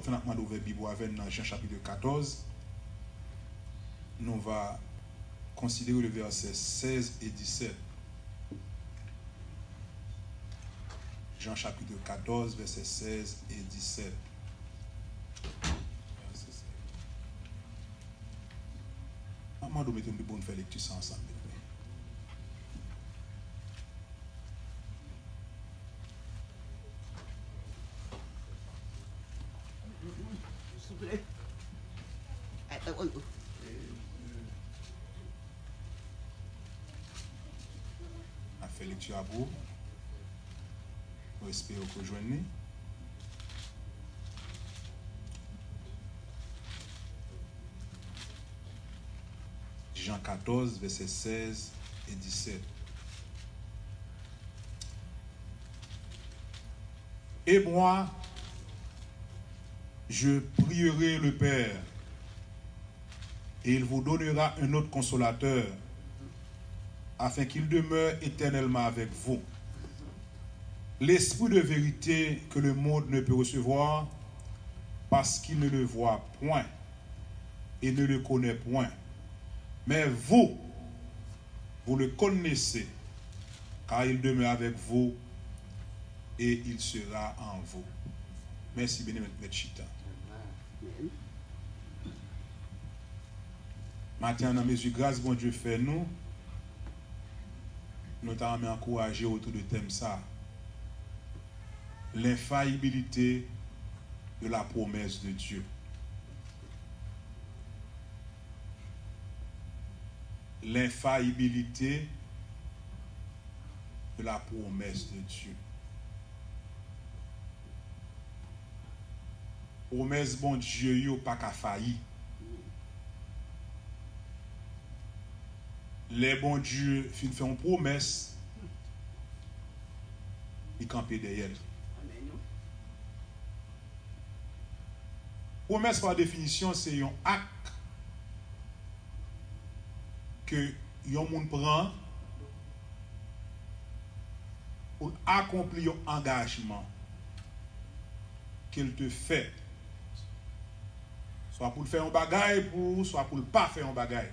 Finalement, d'ouvrir la Bible avec dans Jean chapitre 14. Nous va considérer le verset 16 et 17. Jean chapitre 14, verset 16 et 17. Maman, nous mettons de bonnes faire lecture ça ensemble. On a fait lecture à vous. Nous espérons que vous joignez. Jean 14, verset 16 et 17. Et moi, je prierai le Père, et il vous donnera un autre consolateur, afin qu'il demeure éternellement avec vous. L'esprit de vérité que le monde ne peut recevoir, parce qu'il ne le voit point et ne le connaît point. Mais vous, vous le connaissez, car il demeure avec vous et il sera en vous. Merci, béni, M. Chita. Maintenant, dans mes yeux, grâce, bon Dieu, fait nous. Nous t'avons encouragé autour de thème ça. L'infaillibilité de la promesse de Dieu. L'infaillibilité de la promesse de Dieu. Promesse bon Dieu, yo pas qu'à faillir. Les bons dieux font une promesse, ils campent derrière. Promesse par définition, c'est un acte que yon moun prend pour accomplir un engagement qu'il te fait. Soit pour faire un bagage, soit pour ne pas faire un bagage.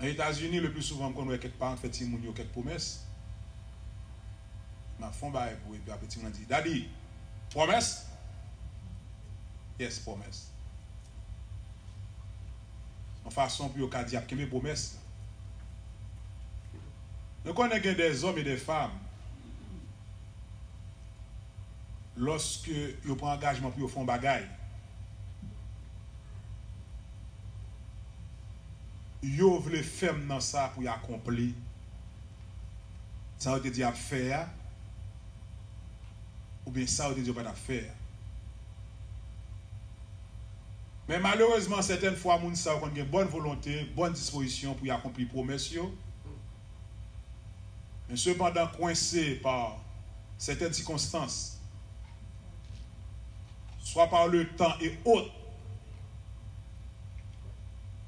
Aux États-Unis, le plus souvent, quand on a quelques parents qui font quelques promesses, ils font un bagage pour et puis dit, Daddy, promesse? Yes, promesse. En façon pour le dire qu'il y a des promesses. Nous connaissons des hommes et des femmes. Lorsque ils prennent engagement pour faire un bagage, ils veulent faire dans ça pour y accomplir. Ça veut dire faire, ou bien ça veut dire pas faire. Mais malheureusement, certaines fois, les gens ont une bonne volonté, bonne disposition pour y accomplir les promesses. Mais cependant, coincés par certaines circonstances, soit par le temps et autres,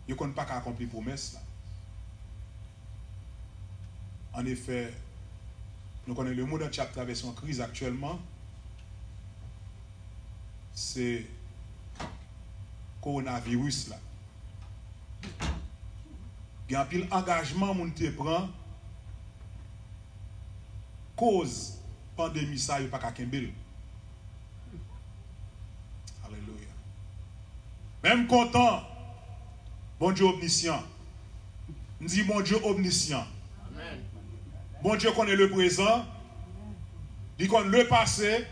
ils ne connaissent pas qu'à accomplir les promesses. En effet, nous connaissons le monde entier à traverser une crise actuellement. C'est le coronavirus. Là. Il y a un pile engagement que tu prends. Cause pandémie, ça, il n'y a pas qu'à Kembel. Alléluia. Même content, bon Dieu omniscient. On dit bon Dieu omniscient. Amen. Bon Dieu connaît le présent, il connaît le passé,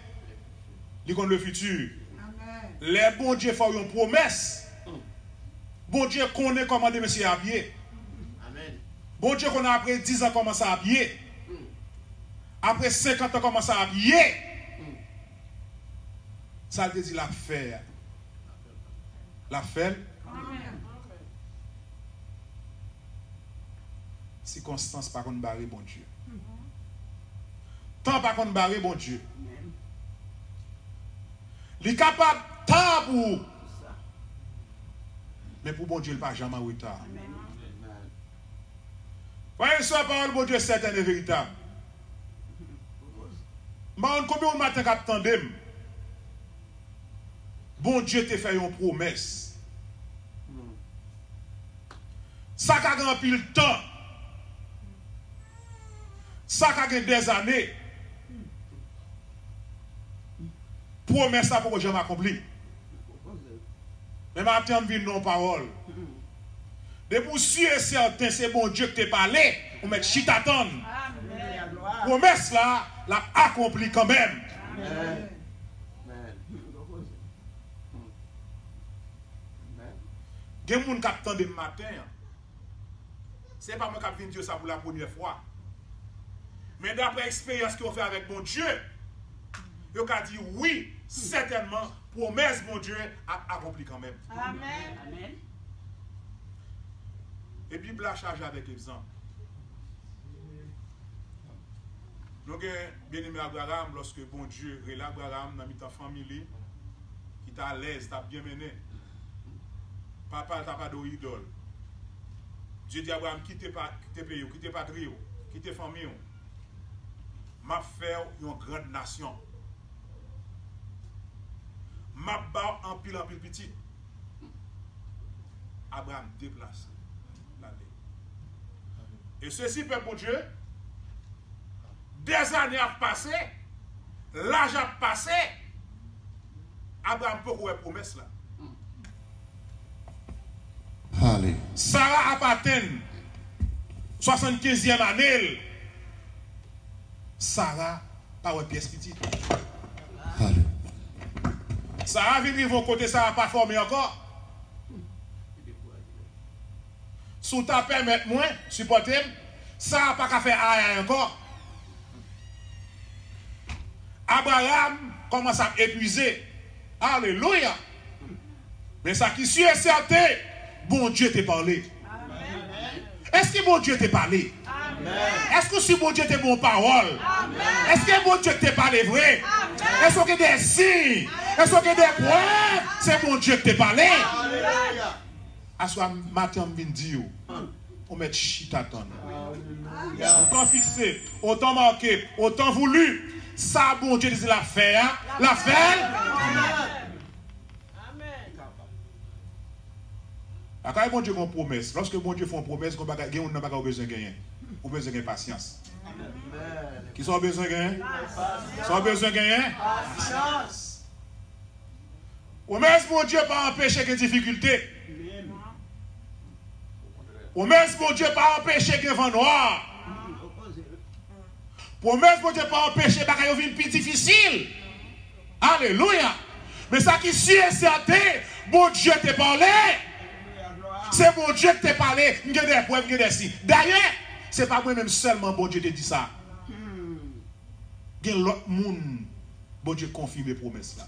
il connaît le futur. Amen. Les bon Dieu font une promesse. Bon Dieu connaît comment de monsieur habillé. Amen. Bon Dieu connaît après 10 ans comment ça habillé. Après 50 ans comment ça habillé. Ça veut dire l'affaire. L'affaire. Circonstance par contre barré bon Dieu. Temps par contre barré bon Dieu. Il est capable temps pour. Mais pour bon Dieu, il n'est pas jamais en retard. Voyez ce parole bon Dieu certain et véritable. Combien de matin qu'attendem? Bon Dieu te fait une promesse. Ça a grand pile temps. Ça a des années. Promesse ça pour que je m'accomplis. Mais maintenant, je vis non parole. De pour sûr et certain, c'est bon Dieu que tu parlé, on met chitaton. Promesse là, l'a accompli quand même. Amen. Il y a des gens qui attendent le matin. Ce n'est pas moi qui viens dire ça pour la première fois. Mais d'après l'expérience qu'on fait avec mon Dieu, il a dit oui, certainement, promesse mon Dieu a accompli quand même. Amen. Amen. Et puis, Bible a chargé avec exemple. Nous avons bien aimé Abraham lorsque bon Dieu relève Abraham dans sa famille, qui t'a à l'aise, t'a bien mené. Papa t'a pas d'idole. Dieu dit à Abraham, quitte pays, quitte patrie, quitte famille. M'a fait une grande nation. M'a bat en pile petit. Abraham déplace. Et ceci, Père mon Dieu, des années ont passé, l'âge a passé, Abraham peut avoir une promesse là. Allez. Sarah a atteint 75e année. Sarah pas une pièce petite. Allez. Sarah vient de mon côté, Sarah pas formé encore. Sous ta permettre moi, supporter, Sarah pas qu'à faire aïe encore. Abraham commence à épuiser. Alléluia. Mais ça qui suit est certain, bon Dieu t'a parlé. Est-ce que bon Dieu t'a parlé? Est-ce que si bon Dieu t'a bon parole? Est-ce que bon Dieu t'a parlé vrai? Est-ce qu'il y a des signes? Est-ce qu'il y a des preuves? C'est bon Dieu qui t'a parlé. À ce matin, je viens dire, on met chitaton. Autant fixé, autant marqué, autant voulu. Ça, bon Dieu dit la faire. La faire. Quand bon Dieu fait une promesse, lorsque bon Dieu fait une promesse, on n'a pas besoin de gagner. On a besoin de patience. Qui sont besoin de gagner? Sont besoin de gagner? Patience. Promesse, bon Dieu, pas empêcher les difficultés. Promesse, bon Dieu, pas empêcher les vents noirs. Promesse, bon Dieu, pas empêcher les vie plus difficile. Alléluia. Mais ça qui suit est certain, bon Dieu t'a parlé. C'est bon Dieu qui t'a parlé. Il y a des preuves, il y a des signes. D'ailleurs, ce n'est pas moi-même seulement bon Dieu te dit ça. Il y a l'autre monde, bon Dieu confirme les promesses là.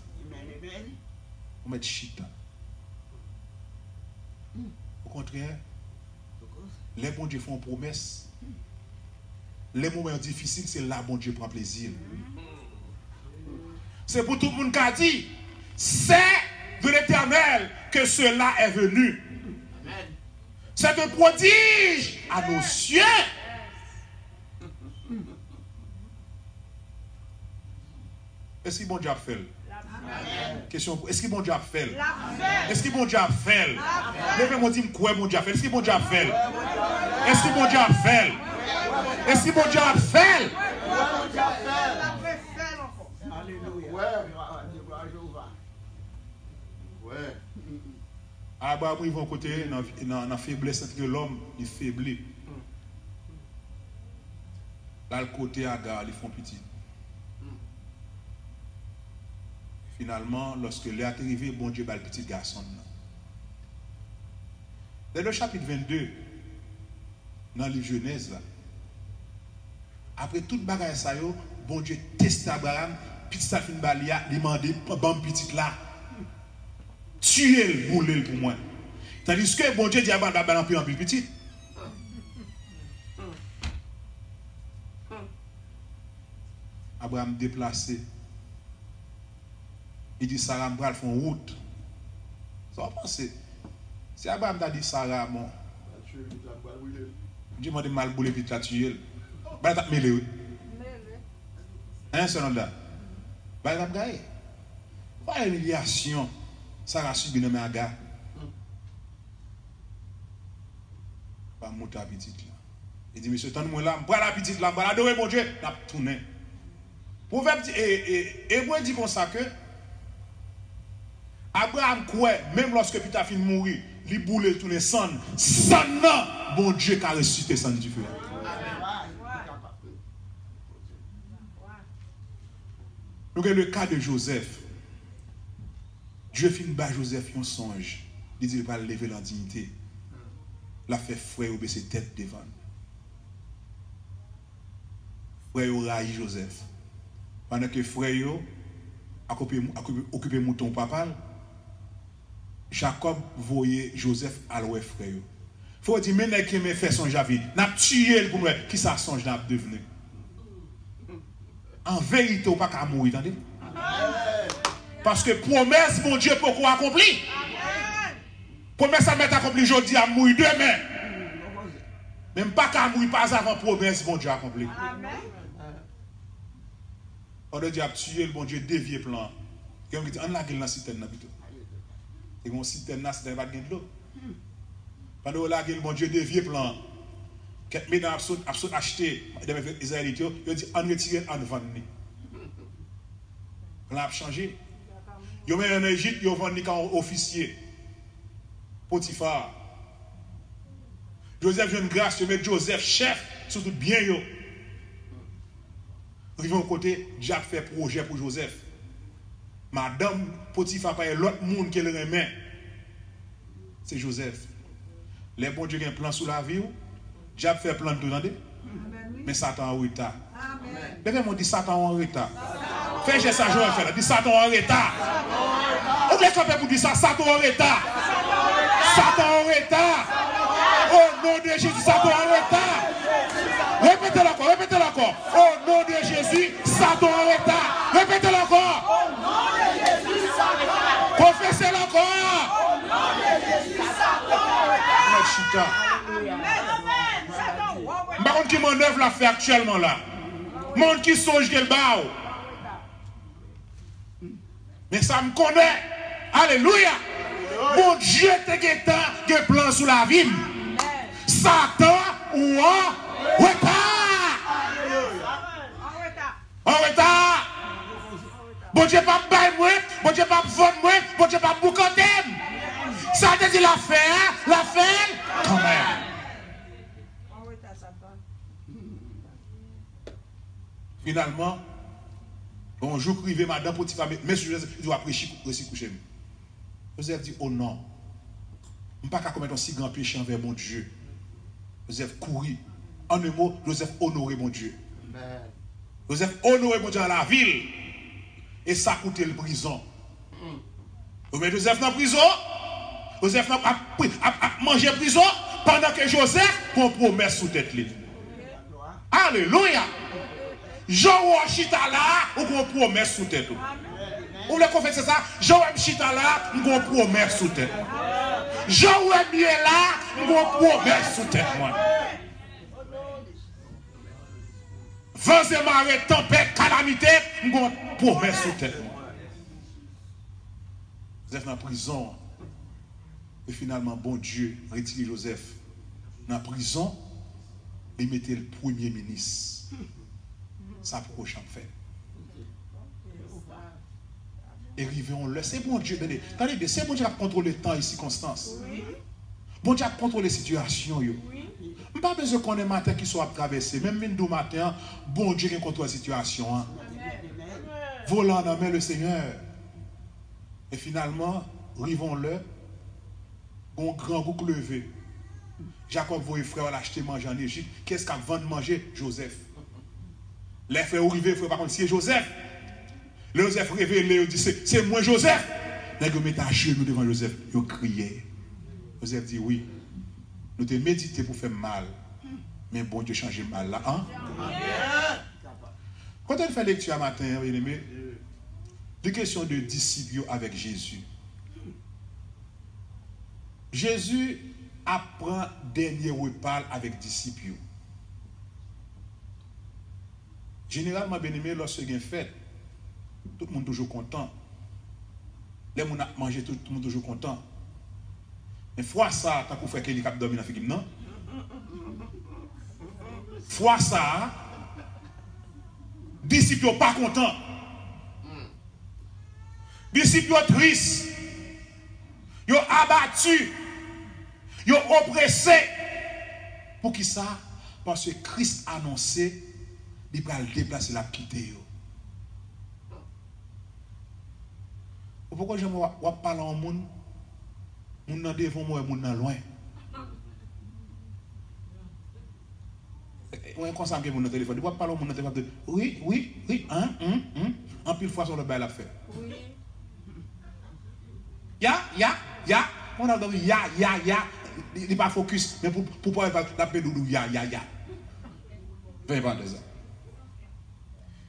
On met chita. Au contraire, les bons Dieu font promesses. Les moments difficiles, c'est là bon Dieu prend plaisir. C'est pour tout le monde qui a dit, c'est de l'Éternel que cela est venu. C'est un prodige à nos cieux. Est-ce que bon Dieu a fait? Question, est-ce que bon Dieu a fait? Est-ce que bon Dieu a fait? Levez-moi dire quoi bon Dieu a fait? Est-ce que bon Dieu a fait? Est-ce que bon Dieu a fait? Est-ce que bon Dieu a fait? Abraham, ils vont côté dans la faiblesse de l'homme, il faiblit. Là, le côté Agar, ils font petit. Finalement, lorsque l'est arrivé, bon Dieu bat le petit garçon. Dans le chapitre 22, dans le Genèse, là, après toute bagaille ça, bon Dieu teste Abraham, petit ça fin balia, il m'a demandé, bon petit là, tuez-le, boulez-le pour moi. Tandis que bon Dieu dit à Abraham, un peu petit. Abraham déplacé. Il dit Sarah me font route. Ça va penser. Si Abraham t'a dit Sarah, bon. Dieu m'a dit mal boulé vite la tuer. Bah t'as mêlé. Hein, ce nom là. Bah, il a gagné. Pas l'humiliation, ça a subi dans mes gars. Pas monter à petite là. Il dit, monsieur, tends-moi là, je prends la petite là, je vais adorer mon Dieu, je vais tourner. Proverbe dit, et moi dit comme ça que Abraham croit, même lorsque Peter fin mourir, il boule tous les sang, non, bon Dieu qui a ressuscité sang du feu. Nous avons le cas de Joseph. Dieu fin bas Joseph un songe. Il dit, il va lever la dignité. Il a fait frère ou baisser tête devant. Frère ou raï Joseph. Pendant que frère a occupé mouton papa, Jacob voyait Joseph à l'ouest frère. Il faut dire, mais qui m'a fait son javi, n'a tué pour nous, qui ça songe n'a devenu. En vérité, on ne peut pas mourir, attendez. Parce que promesse, mon Dieu, pourquoi accompli? Promesse à mettre accompli aujourd'hui, à mourir demain. Même pas qu'à mourir pas avant promesse, mon Dieu accompli. On a dit à tuer le bon Dieu, dévier plan. Et on dit, on l'a gueule dans la citerne. Et on citerne, c'est pas de l'eau. Pendant qu'on l'a gueule, bon Dieu, dévier plan. Quelques mesdames absolument acheté des Israélites, ils ont dit, on retire, on vend. On a changé. Ils ont mis en Égypte, ils ont vendu comme officier. Potiphar. Joseph, j'ai une grâce, je mets Joseph, chef, surtout bien. Arrivé au côté, Dieu fait projet pour Joseph. Madame Potiphar, pas l'autre monde qui le remet. C'est Joseph. Les bons Dieu qui ont un plan sous la vie, Dieu fait plan de tout, entendez? Mais Satan en retard. Les gens m'ont dit Satan en retard. Fais ça, je vais faire. Dis Satan en retard. Où les campés pour dire ça? Satan en retard. Satan en retard. Au nom de Jésus, Satan en retard. Répétez-le encore, répétez-le encore. Au nom de Jésus, Satan en retard. Répétez-le encore. Au nom de Jésus, Satan en retard. Confessez-le encore. Au nom de Jésus, Satan en retard. Par contre, qui manœuvre l'a fait actuellement là. Monde qui songe qu'elle bat. Mais ça me connaît. Alléluia. Mon Dieu te guettant des plans sous la vie. Satan ou en retard. En retard. Bon Dieu pas bailler moi, bon Dieu pas vendre moi, bon Dieu pas boucanter. Ça te dit l'affaire quand même. Finalement, bonjour privé, madame Potiphar, mais Joseph doit prêcher coucher. Joseph dit, oh non, je ne peux pas commettre un si grand péché envers mon Dieu. Joseph courit. En un mot, Joseph honorait mon Dieu. Amen. Joseph honorait mon Dieu dans la ville. Et ça coûtait le prison. Mais Joseph dans la prison, Joseph a mangé prison pendant que Joseph prend promesse sous tête. Alléluia. Jean Chita là, ou qu'on promesse sous tête. Vous voulez confesser ça? Jean Chita là, ou qu'on promesse sous tête. Jean Mieux là, ou qu'on promesse sous tête. Vents et marées, tempête, calamité, ou qu'on promesse sous tête. Vous êtes dans la prison. Et finalement, bon Dieu retire Joseph dans la prison et mettez le premier ministre. Ça prochain fait. Et arrivons-le. C'est bon Dieu. Attendez, c'est bon Dieu qui contrôle le temps et les circonstances. Bon Dieu qui contrôle les situations. Je n'ai pas besoin qu'on ait un matin qui soit traversé. Même le matin, bon Dieu qui contrôle la situation. Volant dans la main le Seigneur. Et finalement, arrivons-le. Un grand groupe levé. Jacob voyait frère l'acheter manger en Égypte. Qu'est-ce qu'a vendu manger? Joseph. Les frères arrivés, il faut pas contre c'est Joseph. Le Joseph révélé, il dit c'est moi Joseph. Les gens mettent à genoux devant Joseph, ils criaient. Joseph dit oui, nous t'ai médité pour faire mal. Mais bon Dieu change mal là. Hein? Quand on fait lecture à matin, bien aimé, des questions de disciples avec Jésus. Jésus apprend dernier repas avec disciples. Généralement, bien aimé, lorsque il y a une fête, tout le monde toujours content. Les gens ont mangé, tout le monde toujours content. Mais fois ça, quand vous faites qu'il y a dormi dans la figure, non? Fois ça, disciples sont pas contents. Disciples sont tristes. Ils sont abattus. Ils sont oppressés. Pour qui ça? Parce que Christ a annoncé qu'il va le déplacer, la quitter. Pourquoi je ne parle au monde? Moun nan devant moi, moun nan loin. On est conscient que moun nan téléphone. Vous parlez au monde nan téléphone. Oui, en pile fois sur le bail à faire. Oui. Ya. On a dit ya. Il n'est pas focus, mais pour pouvoir taper doudou, ya. Venez voir de ça.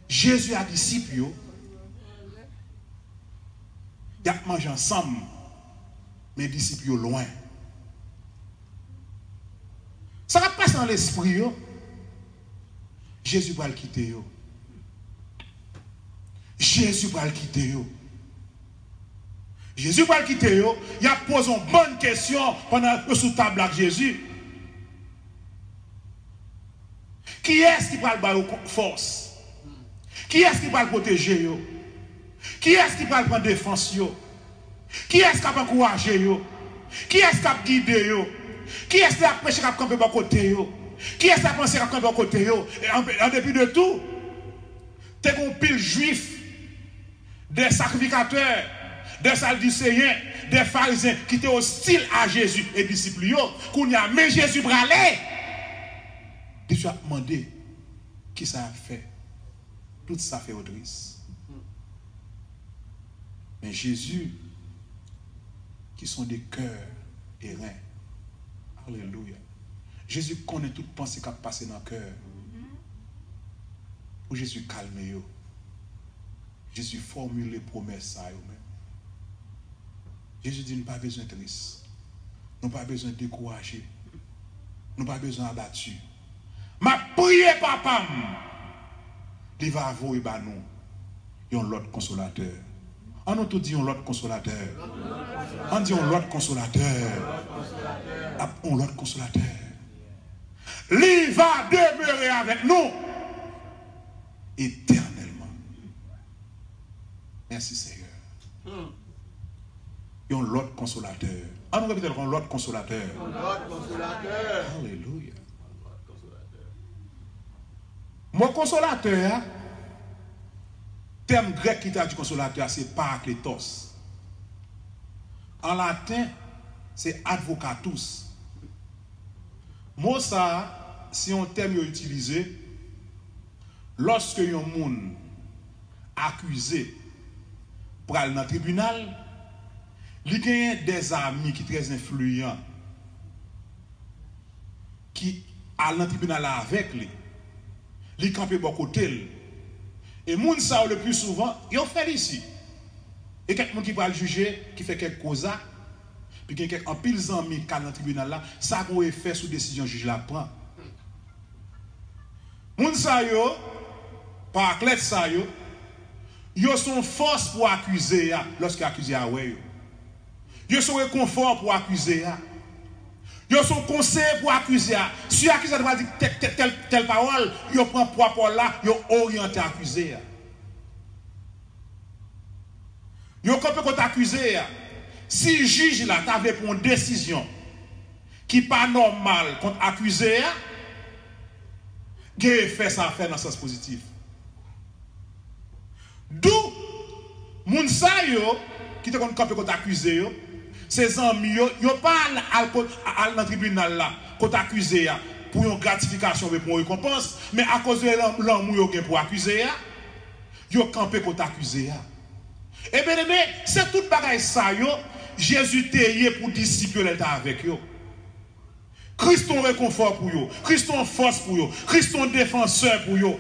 Jésus a disciple, il a mangé ensemble. Mes disciples loin. Ça va passer dans l'esprit. Jésus va le quitter. Jésus va le quitter. Jésus va le quitter. Il a posé une bonne question pendant le sous-table avec Jésus. Qui est-ce qui va le faire force? Qui est-ce qui va le protéger? Qui est-ce qui va le prendre défense? Qui est-ce qui a encouragé? Qui est-ce qui a guidé? Qui est-ce qui a prêché qui a campé de côté? Qui est-ce qui a pensé qui a campé de côté? En dépit de tout, tu es un pile juif, des sacrificateurs, des sadducéens, des pharisiens qui étaient hostiles à Jésus et disciples. Qu'on y a mais Jésus bralé. Jésus a demandé qui ça a fait. Tout ça fait triste. Mais Jésus, qui sont des cœurs et reins. Alléluia. Jésus connaît toute pensée qui a passé dans le cœur. Pour Jésus calme. Jésus formule les promesses à eux-mêmes. Jésus dit, nous n'avons pas besoin de triste. Nous n'avons pas besoin de décourager. Nous n'avons pas besoin d'abattu. Ma prière, papa, il va avouer nous, l'autre consolateur. On nous tout dit l'autre consolateur. On dit l'autre consolateur. On l'autre consolateur. Il va demeurer avec nous éternellement. Merci Seigneur. Il y a l'autre consolateur. On nous répète l'autre consolateur. L'autre consolateur. Alléluia. Mon consolateur, terme grec qui t'a dit consolateur, c'est parakletos. En latin, c'est advocatus. Moi, ça, si un terme est utilisé, lorsque un monde accusé pour aller dans le tribunal, il y a des amis qui sont très influents qui allent dans le tribunal avec lui. Ils campent de côté. Et moun ça le plus souvent, ils ont fait ici. Et quelqu'un qui va le juger, qui fait quelque chose, puis quelqu'un en pile d'amis qui dans le tribunal là, ça a un effet sous décision juge la prend. Moun ça yo, par clé ça yo sont force pour accuser lorsqu'il accusé a ouais. Yo sont réconfort pour accuser. Ils sont conseillés pour accuser. Si l'accusé doit dire telle parole, ils prennent propre là, ils orientent l'accusé. Ils ont compris qu'on accusé. Si le juge là t'avait pour une décision qui n'est pas normale contre l'accusé, il a fait ça faire dans le sens positif. D'où, moun sa yo qui te compris contre l'accusé, ces amis, ils ne parlent pas dans le tribunal là, contre accusé pour une gratification ou pour une récompense, mais à cause de l'amour pour accuser, ils ont campé contre accusé. Et bien, c'est tout bagaille ça, Jésus t'a pour discipler avec eux. Christ est un réconfort pour eux, Christ est une force pour eux, Christ est un défenseur pour eux.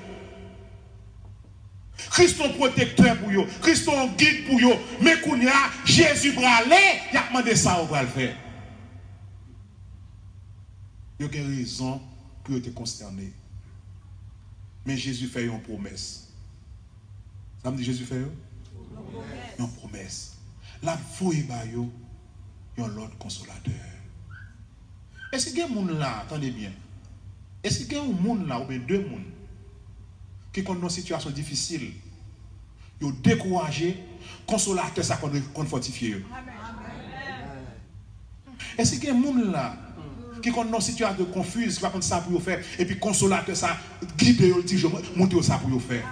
Christ est un protecteur pour eux, Christ est un guide pour eux. Mais quand Jésus va aller, il a demandé ça au le faire. Il y a une raison pour être consterné. Mais Jésus fait une promesse. Ça me dit Jésus fait une? Une promesse. La fouille ba yo, yon l'autre consolateur. Est-ce qu'il y a un monde là, attendez bien. Est-ce qu'il y a un monde là, ou bien deux mondes, qui sont dans une situation difficile, ils ont découragé, consolateur, ça qu'on fortifie. Est-ce qu'il y a un monde là, qui sont dans une situation confuse, qui va prendre ça pour faire, et puis consolateur, ça guide, il dit, je monte ça pour faire.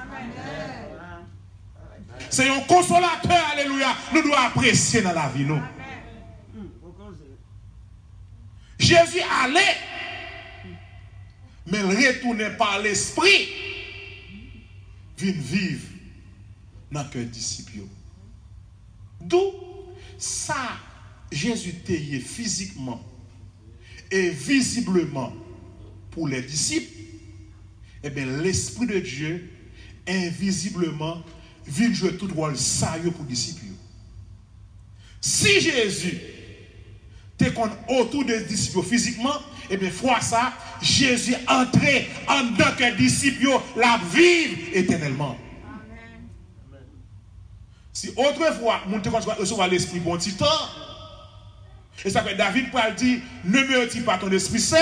C'est un consolateur, alléluia, nous devons apprécier dans la vie, nous. Jésus allait, mais il retournait par l'esprit, vient vivre dans le cœur des disciples. D'où ça, Jésus était physiquement et visiblement pour les disciples, et bien l'Esprit de Dieu, invisiblement, vient jouer tout rôle sérieux pour les disciples. Si Jésus était autour des disciples physiquement, et bien, fois ça, Jésus entrait en tant que disciple, la vivre éternellement. Amen. Si autrefois, nous devons recevoir l'Esprit bon petit temps, et ça fait David peut dire, ne me retire pas ton Esprit Saint,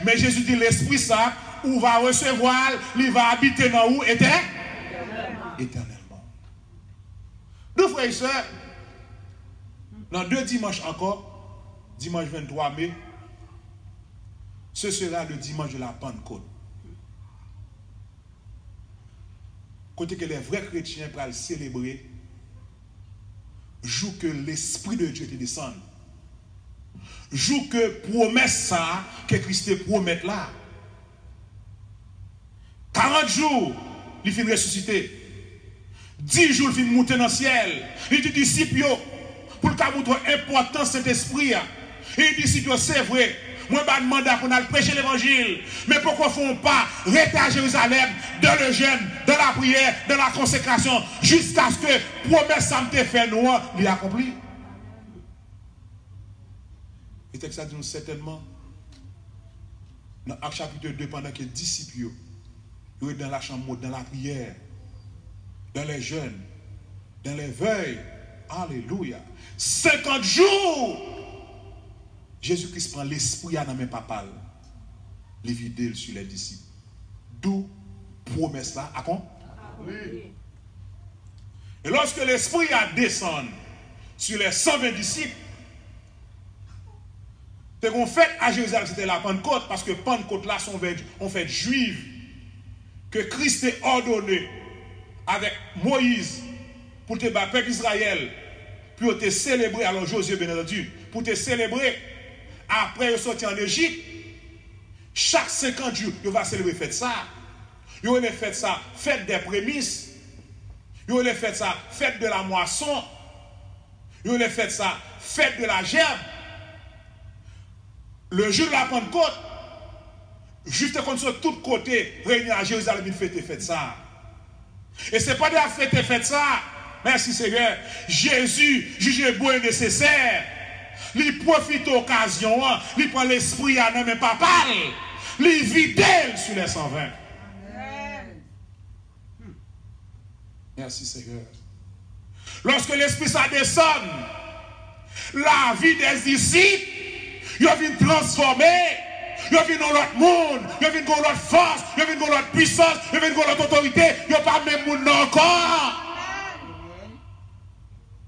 mais Jésus dit l'Esprit ça, où va recevoir, il va habiter dans où éternellement. Deux frères et sœurs, dans 2 dimanches encore, dimanche 23 mai, ce sera le dimanche de la Pentecôte. Côté que les vrais chrétiens pourront célébrer, jour que l'Esprit de Dieu te descende. Jour que promesse ça, que Christ promet là. 40 jours, il finit ressusciter. 10 jours, il finit monter dans le ciel. Il dit disciples, pour le cas de montrer l'importance de cet esprit. Il dit disciples, c'est vrai. Moi, je demande qu'on a prêché l'évangile. Mais pourquoi ne font pas rester à Jérusalem, dans le jeûne, dans la prière, dans la consécration, jusqu'à ce que promesse ça me fait nous, il accompli. Et c'est que ça dit nous certainement, dans Actes chapitre 2, pendant que les disciples, ils étaient dans la chambre, dans la prière, dans les jeûnes, dans les veilles, alléluia, 50 jours, Jésus-Christ prend l'esprit dans mes papales, les vider sur les disciples. D'où promesse là, à quoi? Et lorsque l'esprit a descendu sur les 120 disciples, ce qu'on fait à Jérusalem, c'était la Pentecôte, parce que Pentecôte là, on fait juive, que Christ est ordonné avec Moïse pour te battre peuple Israël, pour te célébrer, alors Josué bien entendu, pour te célébrer. Après, ils sont sortis en Égypte. Chaque 50 jours, ils vont célébrer fête ça. Ils vont faire ça, fête des prémices. Ils vont faire ça, fête de la moisson. Ils vont faire ça, fête de la gerbe. Le jour de la Pentecôte, juste quand sur tous côtés, réunis à Jérusalem, ils fêtent ça. Et ce n'est pas de la fête ça. Merci Seigneur. Jésus, jugé beau et nécessaire. Il profite de l'occasion, il prend l'esprit à même pas parler, il vide sur les 120. Amen. Merci Seigneur. Lorsque l'esprit ça descend, la vie des disciples, il vient transformer, il vient dans l'autre monde, il vient dans l'autre force, il vient dans l'autre puissance, il vient dans l'autre autorité, il n'y a pas même monde encore.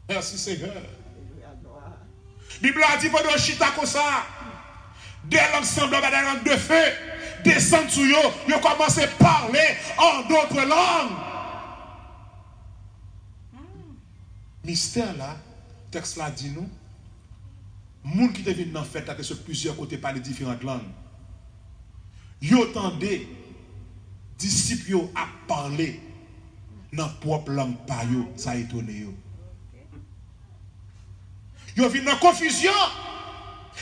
Merci Seigneur. La Bible a dit pendant chita comme ça, des langues semblables à des langues de feu descendent sur eux, ils commencent à parler en d'autres langues. Mystère là, texte là dit nous, monde qui devient dans fête que sur plusieurs côtés parler différentes langues. Ils entendaient disciples à parler dans propre langue par eux, ça étonne eux. Ils viennent dans la confusion.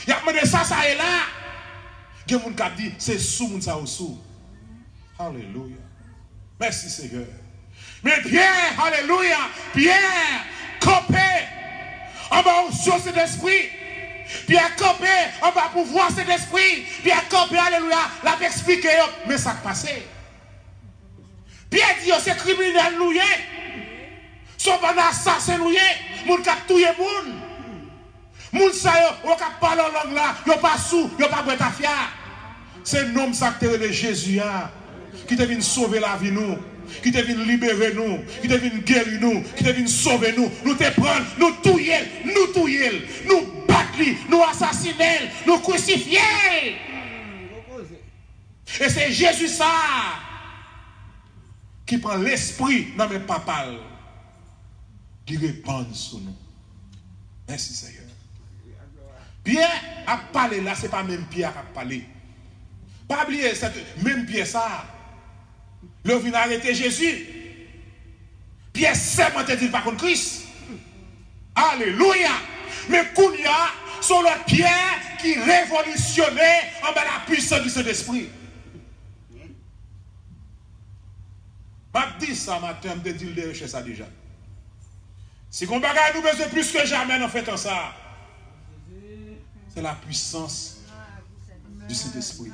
Ils ont demandé ça et là. Il y a des gens qui disent c'est sous, ça ou sous. Alléluia. Merci Seigneur. Mais Pierre, alléluia, Pierre, campé en bas au sur cet esprit. Pierre campé en bas pour voir cet esprit. Pierre campé, alléluia, l'a expliqué, mais ça a passé. Pierre dit c'est criminel, nous. Son bon assassin nous moun k'ap touye moun. Moun sa yo, ou k'ap parle en langue là, yo pas sou, yo pas boire tafia. C'est nom acteur de Jésus qui te vient sauver la vie nous, qui te vient libérer nous, qui te vient guérir nous, qui te vient sauver nous. Nous te prendre, nous touyer, nous battre, nous assassiner, nous crucifier. Et c'est Jésus ça qui prend l'esprit dans mes papales, qui répand sur nous. Merci Seigneur. Pierre a parlé là, ce n'est pas même Pierre qui a parlé. Pas oublier cette même Pierre ça. Le vient arrêter Jésus. Pierre seulement te dit pas contre Christ. Alléluia. Mais Kounia, sont l'autre Pierre qui révolutionnait en bas la puissance du Saint-Esprit. Je dis ça matin, je dis le chez ça déjà. Si on bagaille nous besoin plus que jamais en fait ça, c'est la puissance du Saint-Esprit.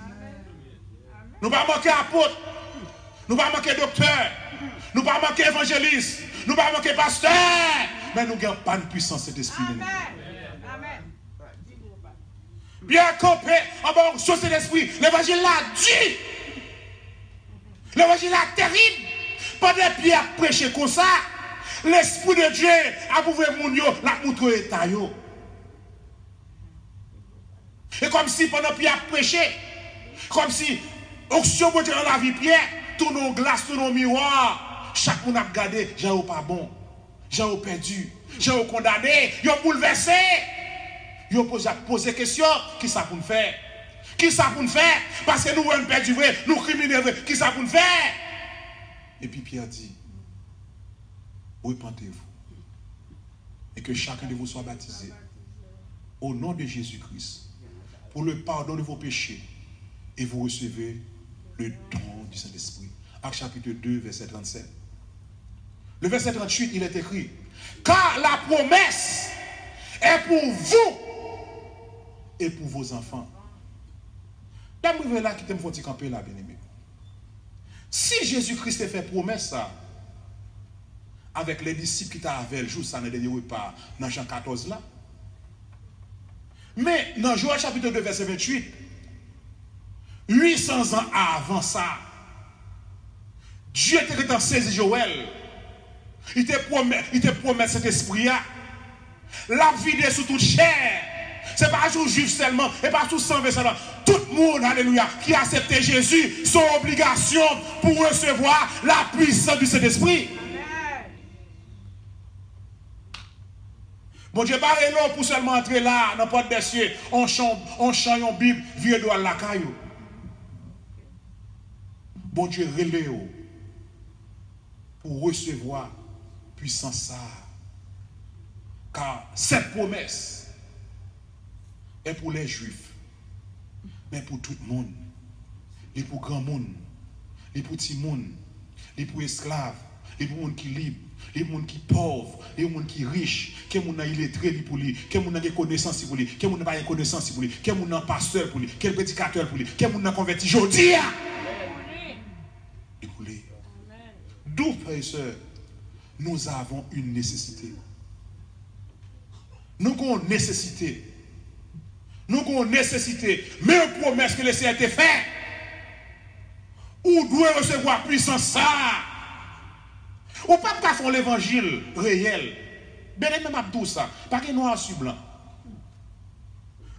Nous ne pouvons pas manquer apôtre, nous ne pouvons pas manquer docteur, nous ne pouvons pas manquer évangéliste, nous ne pouvons pas manquer pasteur, mais nous n'avons pas de puissance de l'esprit. Bien campé en bas sur cet esprit, l'évangile l'a dit. L'évangile est terrible. Pendant que Pierre prêché comme ça, l'esprit de Dieu a prouvé mon yo, la montre état yo. Et comme si pendant que Pierre prêché, comme si onction monte dans la vie Pierre, tout nos glaces, tout nos miroirs, chaque monde a regardé, j'ai pas bon, j'ai perdu, j'ai condamné, j'ai bouleversé. Ils posé question, qui ça pour nous faire? Qui ça pour nous faire? Parce que nous sommes perdus vrai, nous criminels, qui ça pour nous faire? Et puis Pierre dit, repentez-vous. Et que chacun de vous soit baptisé au nom de Jésus-Christ pour le pardon de vos péchés. Et vous recevez le don du Saint-Esprit. Actes chapitre 2, verset 37. Le verset 38, il est écrit, car la promesse est pour vous et pour vos enfants. Là, je là qui te me camper là, bien-aimé. Si Jésus-Christ a fait promesse ça, avec les disciples qui étaient avec le jour, ça n'est pas dans Jean 14 là. Mais dans Joël chapitre 2, verset 28, 800 ans avant ça, Dieu était dans saisi Joël. Il te promet cet esprit-là. La vie est sous toute chair. Ce n'est pas tout juif seulement, et pas tout sang seulement. Tout le monde, alléluia, qui a accepté Jésus, son obligation pour recevoir la puissance du Saint-Esprit. Bon Dieu, pas là pour seulement entrer là, dans la porte des cieux, on chante une Bible, vieux doigt la caillou. Bon Dieu, relève pour recevoir puissance ça. Car cette promesse est pour les Juifs, mais pour tout le monde. Et pour grand monde, et pour petit monde, et pour esclaves, et pour monde qui libre, les gens qui pauvres, les gens qui riches, qui sont illettrés pour lui, qui ont des connaissances pour lui, qui n'ont pas de connaissances pour lui, qui ont un pasteur pour lui, qui ont un prédicateur pour lui, qui ont un converti aujourd'hui. Et pour lui. D'où, frères et sœurs, nous avons une nécessité. Nous avons une nécessité. Nous avons une nécessité. Mais une promesse que le Seigneur a fait. Ou doit recevoir puissance ça. Ou pas faire l'évangile réel. Ben même Abdou ça. Pas que noir sur blanc.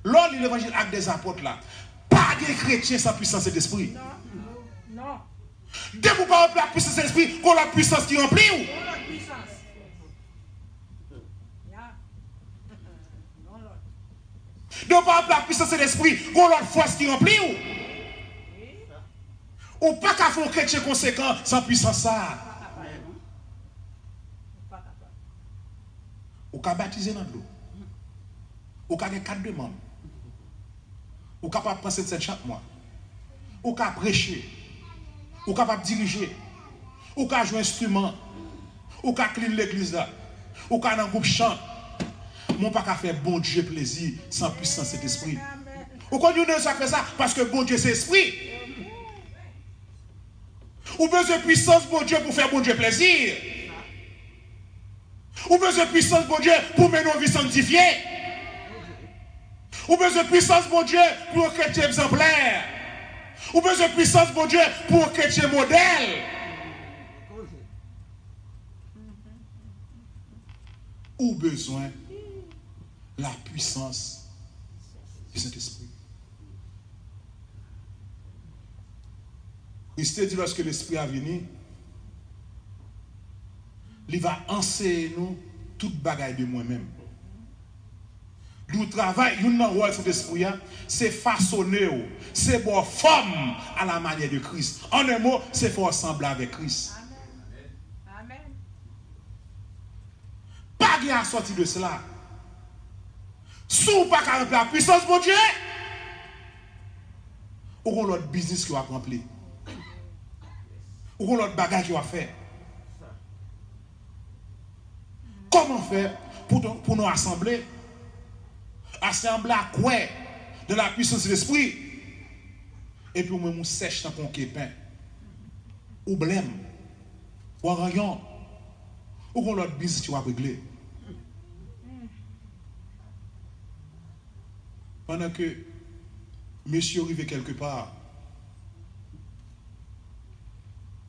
Lors de l'évangile acte des apôtres là. Pas de chrétiens sans puissance d'esprit. Non. Non. Dès que vous parlez de la puissance d'esprit, qu'on a la puissance qui remplit ou? De par la puissance de l'esprit, qu'on a la force qui remplit ou pas qu'à faire un chrétien conséquent sans puissance ça. Ou qu'à baptiser dans l'eau. Ou qu'à avoir 4 demandes. Ou capable de penser de chaque mois. Ou qu'à prêcher. Ou capable de diriger. Ou qu'à jouer un instrument. Ou qu'à clean l'église là. Ou qu'à dans un groupe chant. Mon pas qu'à faire bon Dieu plaisir sans puissance cet esprit. Ou quand nous ça fait ça parce que bon Dieu c'est esprit. Ou besoin de puissance bon Dieu pour faire bon Dieu plaisir. Ou besoin de puissance, bon Dieu, pour mener nos vies sanctifiées. Ou besoin de puissance, bon Dieu, pour un chrétien exemplaire. Ou besoin de puissance, bon Dieu, pour un chrétien modèle. Ou besoin la puissance du Saint-Esprit. Christ dit lorsque l'Esprit a venu, il va enseigner nous toute bagaille de moi-même. Le travail, une rôle de cet esprit, c'est façonner, c'est bon forme à la manière de Christ. En un mot, c'est faire ressembler avec Christ. Amen. Pas de à sortir de cela. Sous pas qu'à la puissance de Dieu, ou qu'on l'autre business qui va accomplir. Ou qu'on l'autre bagage qui va faire. Comment faire pour nous assembler? Assembler à quoi? De la puissance de l'esprit. Et puis, nous sèche dans ton képin. Ou blême. Ou rayon. Ou qu'on l'autre business qui va régler. Pendant que monsieur arrive quelque part,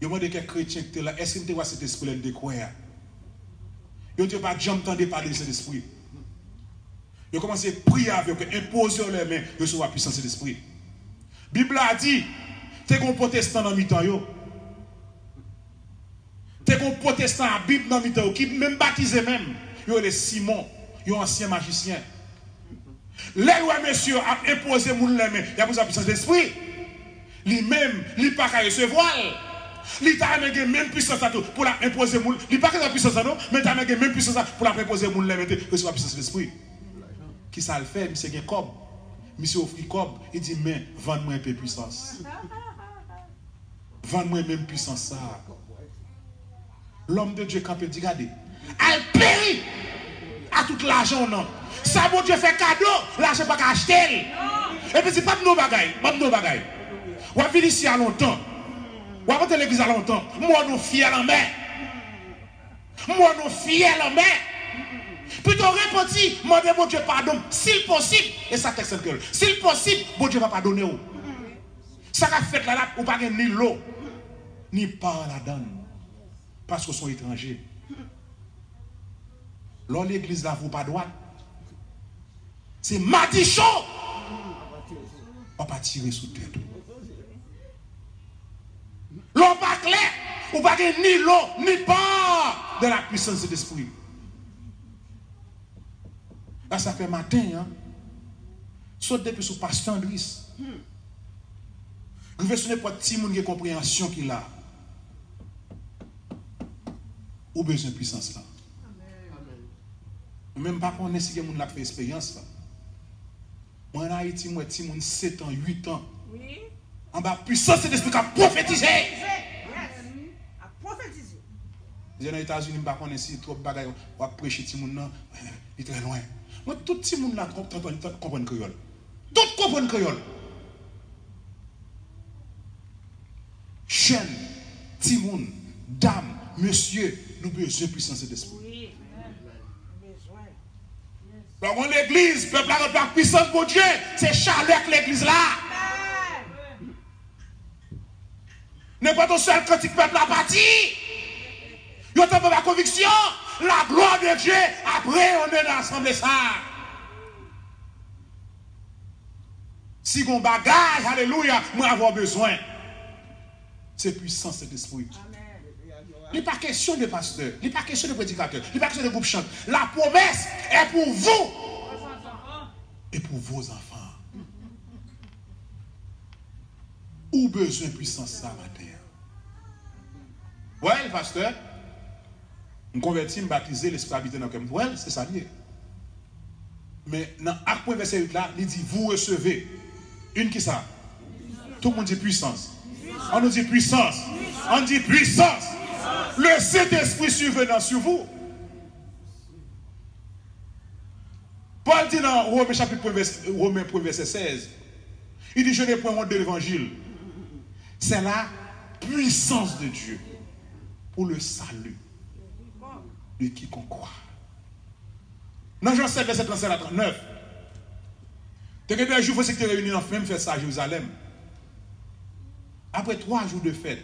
il y a des chrétiens qui sont là. Est-ce que tu vois cet esprit de quoi? Ils n'ont pas jamais entendu parler de cet esprit. Ils ont commencé à prier avec eux, imposer leurs mains, recevoir la puissance de l'esprit. La Bible a dit, tu es un protestant dans le mi-temps. Tu es un protestant à la Bible dans le mi-temps, qui même baptisé même. Ils ont les Simon, ils ont ancien magicien. Les rois messieurs a imposé les mains, il y a besoin de la puissance de l'esprit. Lui-même, il n'a pas qu'à recevoir. Il t'a amené même puissance à tout pour la imposer moule. Il pas que la puissance à nous, mais t'as amené même puissance pour la imposer moule les mettre recevoir la puissance de l'esprit. Qui ça le fait, monsieur gain cob. Monsieur offre cob, il dit mais vends-moi un peu de puissance. Vends-moi même puissance ça. L'homme de Dieu quand il dit regardez, elle périt à tout l'argent non. Ça bon Dieu fait cadeau, l'argent pas acheter. Et puis c'est pas de nos bagailles, pas de nos bagailles. On va venir ici à longtemps. On va rentrer l'église à longtemps. Moi, nous fiers en main. Moi, nous fiers en main. Plutôt répéter, demandez bon Dieu pardon, s'il possible, et ça texte que s'il possible, bon Dieu va pardonner. Ça qu'a fait là, ou pas ni l'eau, ni pas la donne, parce que sont étrangers. Là, l'église là, vous pas droite. C'est madichon. On va pas tirer sous tête. L'eau pas clair, ou pas ni l'eau, ni pas de la puissance de l'esprit. Là, ça fait matin, hein. Saute depuis sous pasteur Andris. Vous ce n'est pas petit monde qui a compréhension qu'il a. Ou besoin de puissance là. Même pas qu'on ait si quelqu'un a fait expérience là. Moi en Haïti, moi petit monde 7 ans, 8 ans. Oui. En bas puissance de l'esprit qui a prophétisé. A prophétisé. Dans les États-Unis, je ne sais pas si trop de bagages pour prêcher petit monde, il est très loin. Moi, tout petit monde là comprend le créole. Tout comprend le créole. Jeune, petit monde, dame, monsieur, nous avons besoin de puissance d'esprit. Oui. Besoin. Alors, l'église, peuple a la puissance de Dieu, c'est chaleur que l'église là. N'est pas ton seul critique peuple a parti. Vous avez la conviction, la gloire de Dieu, après on est dans l'assemblée ça. Si on bagage, alléluia, moi avoir besoin. C'est puissance de l'esprit. Il n'est pas question de pasteur, il n'est pas question de prédicateur, il n'est pas question de groupe chante. La promesse est pour vous et pour vos enfants. Où besoin de puissance ça matin? Ouais, pasteur. Je me convertis, je me baptise, l'esprit habite dans le cœur. Ouais, c'est ça lié. Mais dans l'acte verset 8 là, il dit vous recevez. Une qui ça? Tout le monde dit puissance. On nous dit puissance. On dit puissance. Le Saint-Esprit survenant sur vous. Paul dit dans Romains chapitre 1 verset 16, il dit je n'ai point honte de l'évangile. C'est la puissance de Dieu pour le salut de quiconque croit. Dans Jean 7, verset 37 à 39, tu as des jours qui étaient réunis en même fait ça à Jérusalem. Après 3 jours de fête,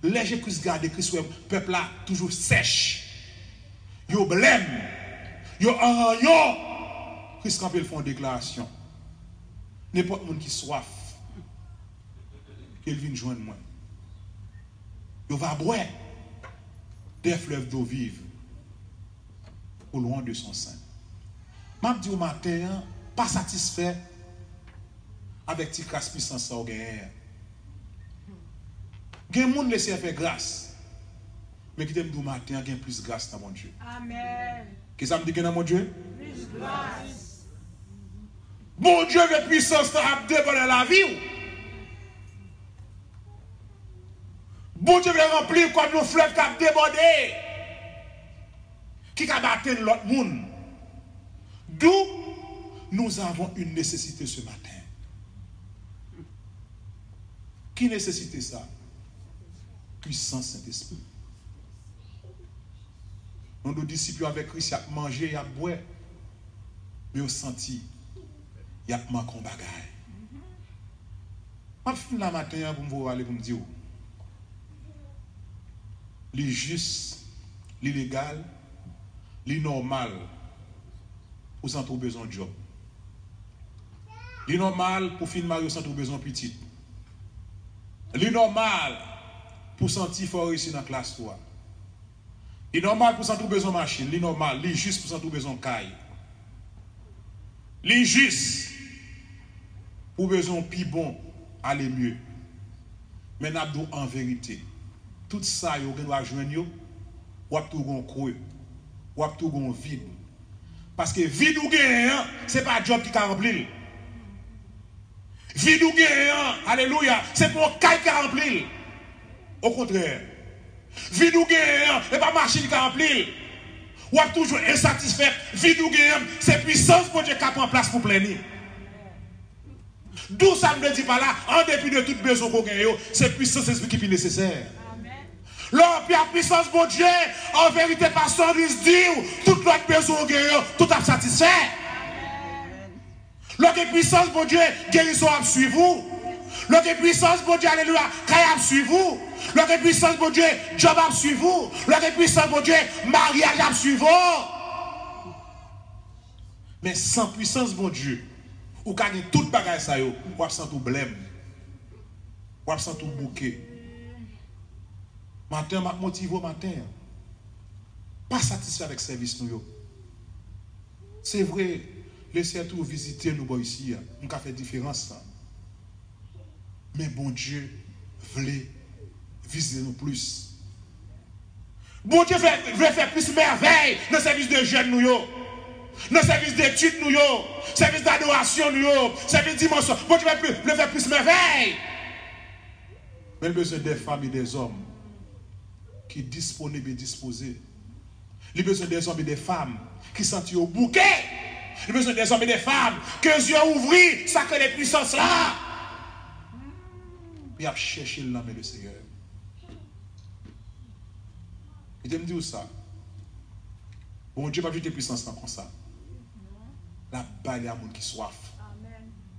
les gens qui regardent Christ, le peuple là, toujours sèche. Yo blême. Yo yo. Christ quand ils font une déclaration. N'importe qui qui soif, qu'il vienne joindre moi. Yo va boire des fleuves d'eau vive au loin de son sein. M'a dit au matin, pas satisfait avec tes grâce puissance au gain. Gen moun laisser faire grâce. Mais qui t'aime du matin, gen plus grâce dans mon Dieu. Amen. Qu'est-ce que ça me dit dans mon Dieu? Plus grâce. Mon Dieu de puissance a dévoilé la vie. Bon Dieu veut remplir comme nos fleuves qui a débordé. Qui a battu l'autre monde. D'où nous avons une nécessité ce matin. Qui nécessite ça? Puissance Saint-Esprit. Nos disciples avec Christ, ils ont mangé, ils ont boire. Mais ils ont senti, ils ont manqué un bagage. Je finis la matin pour me aller pour me dire, les juste, l'illégal, les normal, vous avez besoin de job. Les normal pour finir mariage, vous avez besoin de petit. Les normal pour sentir fort ici dans la classe 3. Les normal pour sentir besoin de machine. Les normal, les juste pour sentir besoin de caille. Les juste pour besoin de plus bon, aller mieux. Mais nous en vérité, tout ça, vous doit joindre, vous avez tout creux, vous avez tout vide. Parce que vide ou gagnant, ce n'est pas un job qui a rempli. Vide ou gagnant, alléluia, c'est pour un caille qui a rempli. Au contraire, vide ou gagnant, ce n'est pas machine qui a rempli. Ou avez toujours insatisfait. Vide ou gagnant, c'est puissance pour Dieu qui a en place pour planer. D'où ça ne me dit pas là, en dépit de toute besoin qu'on gagne, c'est puissance qui est nécessaire. L'homme puis la puissance de Dieu, en vérité, pasteur, il se dit, tout notre besoin qu'on gagne, tout a satisfait. L'autre puissance de Dieu, guérison a suivi vous. L'autre puissance de Dieu, alléluia, caille a suivi vous. L'autre puissance de Dieu, job a suivi vous. L'autre puissance de Dieu, mariage a suivi vous. Mais sans puissance de Dieu, ou gagne toute bagaille ça yo, ou absent tout blême. Ou absent tout bouquet. Matin m'a motivé au matin. Pas satisfait avec le service nous. C'est vrai, laissez tout visiter nous ici, on a fait différence. Mais bon Dieu voulait viser nous plus. Bon Dieu veut faire plus merveille dans le service de jeunes nous. Dans le service d'études, nous, service d'adoration, nous, service de dimension. Bon Dieu veut faire plus merveille. Mais il besoin des femmes et des hommes qui sont disponibles et disposés. Il besoin des hommes et des femmes qui sont au bouquet. Il besoin des hommes et des femmes que les yeux ouvrent, ça que les puissances là. Il a cherché l'âme et le Seigneur. Il me dit ça. Bon Dieu va ajouter puissance comme ça. La baille à monde qui soif.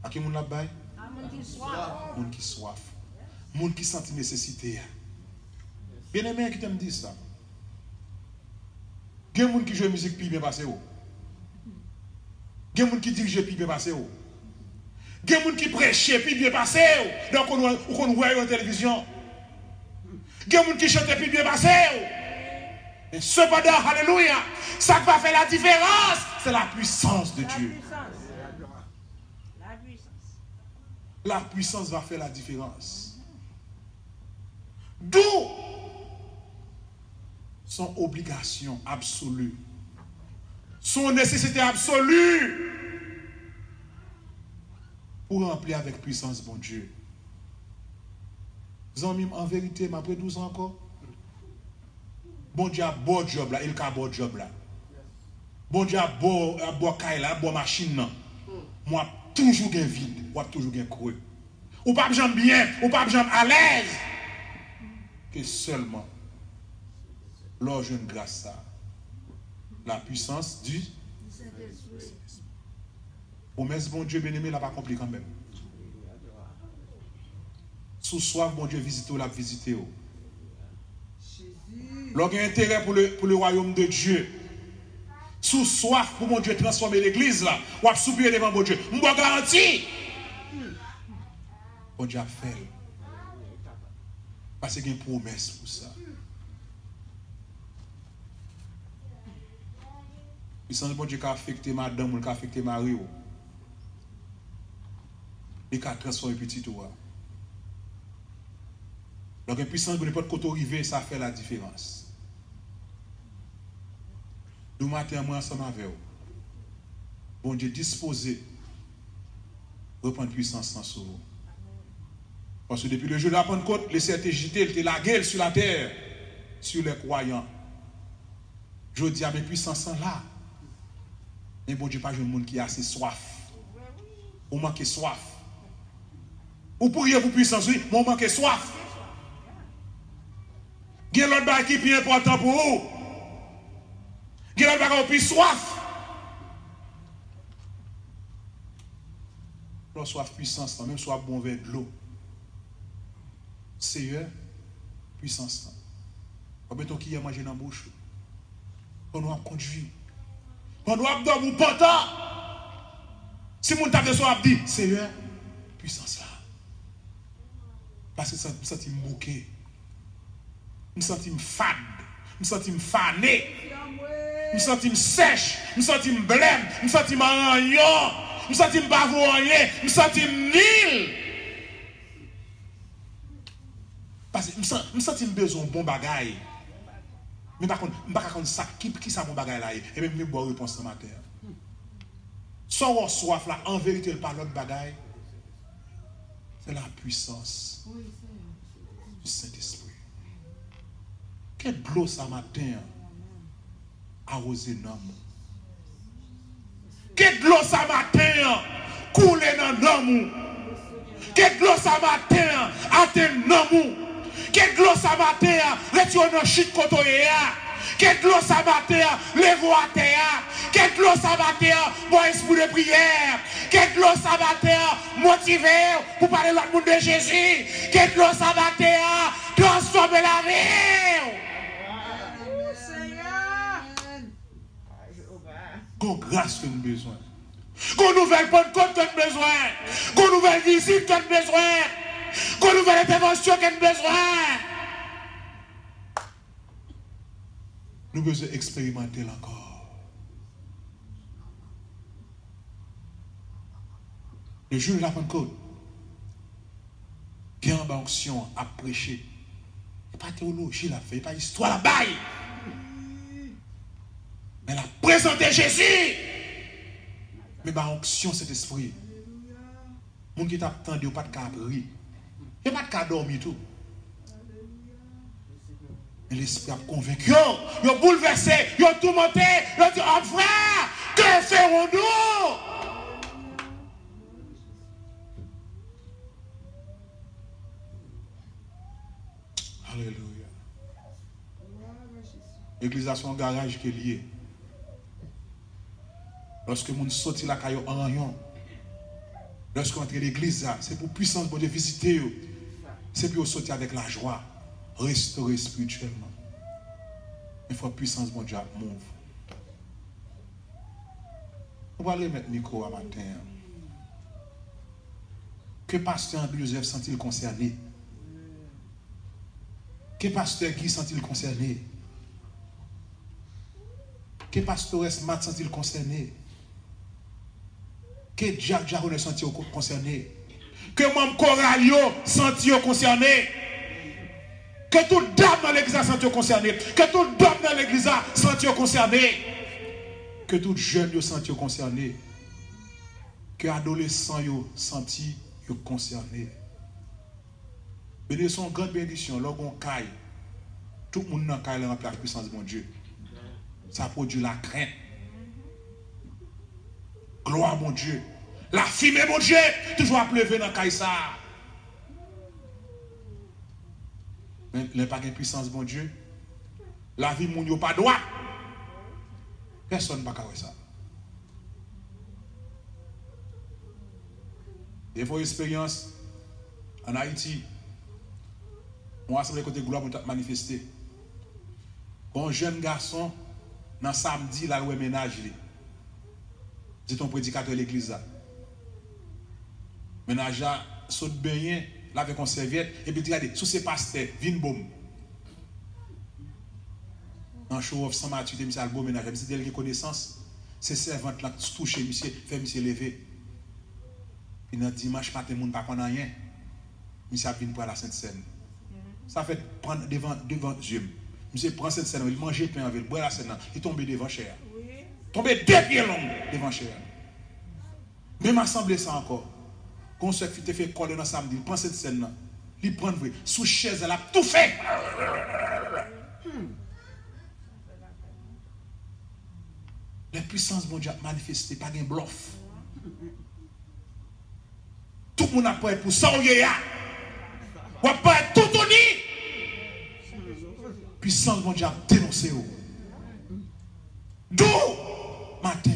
À qui monde la baille? À monde qui soif. Monde qui soif. Monde qui sent nécessité. Bien aimé qui t'aime dit ça. Il y a des gens qui jouent musique puis bien passé. Il y a des gens qui dirigent puis bien passé. Il y a des gens qui prêchent puis bien passé. Donc on voit à la télévision. Il y a des gens qui chantent puis bien passé. Et cependant, alléluia, ça va faire la différence. C'est la puissance de Dieu. La puissance. La puissance va faire la différence. D'où son obligation absolue, son nécessité absolue pour remplir avec puissance bon Dieu. Vous en en vérité, après 12 ans encore, bon Dieu a beau job là, il a beau job là. Bon Dieu a beau caille là, beau machine là. Moi, toujours gain vide, moi toujours gain creux. Ou pas jambe bien, ou pas jambe à l'aise. Que seulement, lors d'une grâce ça, la puissance du Promesse, bon Dieu, bien-aimé, l'a pas accompli quand même. Sous soif, bon Dieu, visite ou l'a visité. Lorsqu'il y a intérêt pour le royaume de Dieu, sous soif pour mon Dieu transformer l'église là, ou à soupirer devant mon Dieu. Je vous garantis. Bon Dieu a fait. Parce qu'il y a une promesse pour ça. Puissance bon Dieu qui a affecté madame ou qui a affecté Marie. Et qui a transformé petit toi. Donc une puissance de n'importe côté arrivé, ça fait la différence. Nous matin moi ensemble avec vous. Bon Dieu disposé reprendre puissance sans solo. Parce que depuis le jour de la Pentecôte, les CTJT étaient la guerre sur la terre, sur les croyants. Je dis à mes puissances là. Mais bon Dieu, pas un monde qui a assez soif. Ou manque soif. Ou pourriez vous puissance, oui, mais on manque soif. Il y a l'autre bail qui est plus important pour vous. Il y a l'autre bail qui est plus soif. L'autre soif puissance, même soit bon vers de l'eau. Seigneur, puissance. Comme mettons qui a mangé dans la bouche. On doit conduire. On doit dormir ou pas. Si mon table de soir dit, Seigneur, puissance là. Parce que ça me sent bouqué. Je me sens fade. Je me sens fané. Je me sens sèche. Je me sens blême. Je me sens rien. Je me sens pas rien. Je me sens nul. Parce que je me sens besoin de bon bagaille. Mais par contre, je ne sais pas ça, qui ça bon bagaille là. Et même je bois réponse ce matin. Sans soif là, en vérité, le pas l'autre bagaille. C'est la puissance du Saint-Esprit. Quel glow ça matin arrosé dans nous. Quel glow ça matin coulé dans nous. Quel glow ça matin atteint dans nous. Quel glow ça matin retire dans chute côté. Quel glow ça matin lève à terre. Quel glow ça matin bon esprit de prière. Quel glow ça matin motivé pour parler l'autre monde de Jésus. Quel glow ça matin transformer la vie. Qu'on grâce que nous avons besoin. Qu'on nouvelle Pentecôte que nous avons besoin. Qu'on nouvelle visite que nous avons besoin. Qu'on nouvelle intervention que nous avons besoin. Nous avons besoin d'expérimenter encore. Le jour de la Pentecôte, il y a une onction à prêcher. Il n'y a pas de théologie la fait, il n'y a pas d'histoire la baille. Mais la présenter Jésus. Mais ma onction, cet esprit. Moun qui t'attend, il n'y a pas de cas rire. Il n'y a pas de cas dormir tout. Mais l'esprit a convaincu. Il a bouleversé, il a tourmenté, il a dit, oh frère, que ferons-nous? Alléluia. L'église a son garage qui est lié. Lorsque les gens sortent la caillou en rayon, lorsque entre l'église, c'est pour puissance pour visiter. C'est pour sortir avec la joie, restaurer spirituellement. Il faut puissance pour Dieu move. On va aller mettre le micro à matin. Que pasteur Joseph sent-il concerné? Que pasteur Guy sent-il concerné? Que pasteur Esmat sent-il concerné? Que Jack Jarone sent-il concerné? Que membre Coralio sent-il concerné? Que tout dame dans l'église sent-il concerné? Que tout dame dans l'église sent-il concerné? Que tout jeune sent-il concerné? Que adolescent sent-il concerné? Bénédiction, grande bénédiction, lorsqu'on caille, tout le monde dans le caille remplit la puissance de mon Dieu. Ça produit la crainte. Gloire mon Dieu. La fumée mon Dieu, toujours à pleuver dans le caille ça. Mais il n'y a pas de puissance mon Dieu. La vie mon Dieu pas droit. Personne ne va faire ça. Des fois, expérience en Haïti, on a semblé côté gloire pour manifester. Un jeune garçon, dans samedi, là où il ménage, dit ton prédicateur de l'église là. Ménage là, saute baigné, là avec une serviette, et puis regardez, sous ces pasteurs, vin boum. En show off sans maturité, monsieur Albo ménage, monsieur délégué connaissance, c'est servante là qui touche monsieur, fait monsieur lever. Puis dans dimanche matin, moun pas connait rien. Monsieur a vinn pour la Sainte Seine. Ça fait prendre devant Dieu. Monsieur prend cette scène, il mange pain avec, boit la scène, il tombe devant cher. Tombe 2 pieds longs devant cher. Même assemblée ça encore. Quand ce qui te fait coller dans samedi, il prend cette scène, il prend vrai, sous chaise, elle a tout fait. La puissance de Dieu a manifesté, pas de bluff. Tout le monde a pris pour ça, ou a pas tout donné. Puissance de Dieu a dénoncé. D'où matin.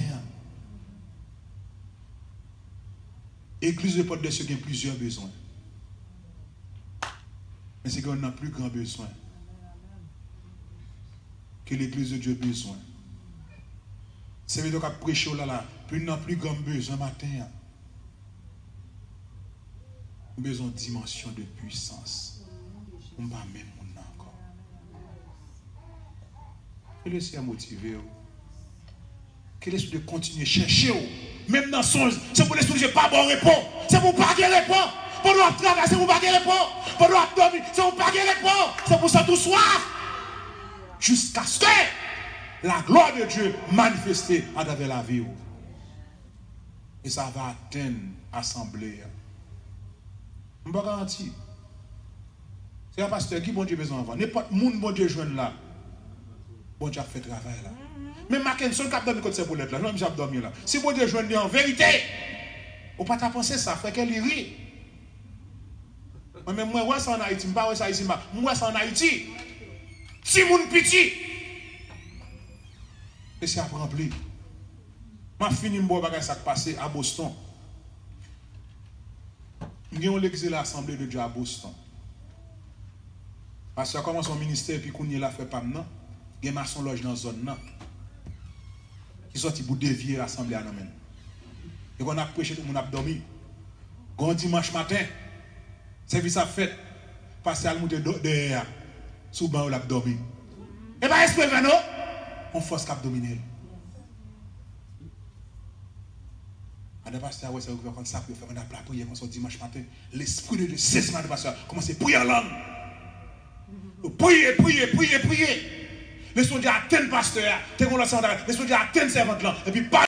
Église de Porte de Dieu a plusieurs besoins. Mais c'est qu'on a plus grand besoin que l'église de Dieu a besoin. C'est vrai qu'on a prêché là, plus n'a plus grand besoin matin. Nous avons besoin de dimension de puissance. On va même encore. Que le Seigneur motive. Que l'esprit de continuer à chercher. Même dans son songe, c'est pour l'esprit de Dieu pas bon réponse. C'est pour pas qu'il répond. Pour nous travailler, c'est pour pas qu'il répond. Pour nous dormir, c'est pour pas qu'il répond. C'est pour ça tout soir. Jusqu'à ce que la gloire de Dieu manifestée à travers la vie. Et ça va atteindre l'assemblée. Je ne peux pas garantir. C'est un pasteur qui bon Dieu besoin avant. N'importe qui bon Dieu joint là. Bon Dieu a fait travail là. Mais Mackenzie, le cap dormi côté cette boulette là. Non, j'ai dormi là. Si bon Dieu joint en vérité, on pas ta penser ça, fait qu'elle rit. Mais moi, ouais, ça en Haïti, je ne sais pas ça ici, moi, ça en Haïti. Si mon petit. Et c'est à remplir. Je finis mon bagage ça passé à Boston. Nous avons l'église de l'Assemblée de Dieu à Boston. Parce que comment son ministère, puis qu'on y a fait pas maintenant, il y a maçon loge dans la zone. Qui sont pour dévier l'Assemblée à nous. Et qu'on a prêché, tout le monde a dormi. Quand dimanche matin, service a fait, passer à l'monter derrière, sous le banc où l'a dormi. Et bien, esprit nous, on force cap dominer. On a pasteur, ouais, c'est ouvert comme ça, pour faire la prière comme ça dimanche matin. L'esprit de Dieu, c'est ce matin, pasteur, commencez à prier en langue. Priez. Laissons Dieu atteindre pasteur, laissons Dieu atteindre servante là, et puis pas